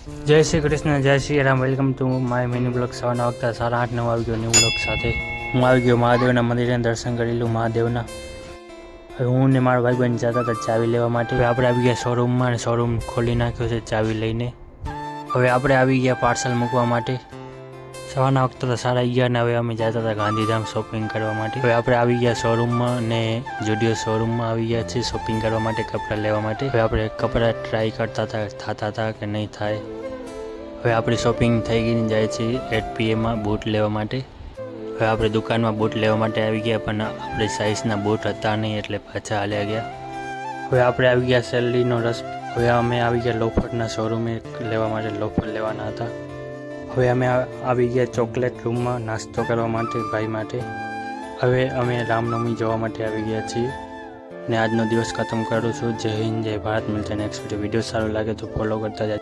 જય શ્રી કૃષ્ણ, જય Shri Ram. Welcome to my mini blog. સવારના વખતે 8:30 આવી ગયો ન્યૂ બ્લોગ સાથે. હું આવી ગયો મહાદેવના મંદિરે, દર્શન કરી લઉં મહાદેવના. હવે હું ને મારા ભાઈ બહેન જતા હતા ચાવી લેવા માટે. હવે આપણે આવી ગયા શોરૂમમાં અને શોરૂમ ખોલી નાખ્યો છે ચાવી લઈને. હવે આપણે આવી ગયા પાર્સલ મૂકવા માટે. સવારના વખતે તો 11:30 ને હવે અમે જતા હતા ગાંધીધામ શોપિંગ કરવા માટે. હવે આપણે આવી ગયા શોરૂમમાં ને જુડિયો શોરૂમમાં આવી ગયા છીએ શોપિંગ કરવા માટે, કપડાં લેવા માટે. હવે આપણે કપડાં ટ્રાય કરતા થતા હતા કે નહીં થાય. હવે આપણી શોપિંગ થઈ ગઈ જાય છે 8 PM બૂટ લેવા માટે. હવે આપણે દુકાનમાં બૂટ લેવા માટે આવી ગયા, પણ આપણી સાઇઝના બૂટ હતા નહીં એટલે પાછા હાલ્યા ગયા. હવે આપણે આવી ગયા શેરડીનો રસ. હવે અમે આવી ગયા લોફરના શોરૂમે લેવા માટે, લોફર લેવાના હતા. હવે અમે આવી ગયા ચોકલેટ રૂમમાં નાસ્તો કરવા માટે ભાઈ માટે. હવે અમે રામનવમી જોવા માટે આવી ગયા છીએ ને આજનો દિવસ ખતમ કરું છું. જય હિન્દ, જય ભારત. મળતા નેક્સ્ટ વિડીયો સારો લાગે તો ફોલો કરતા જાય.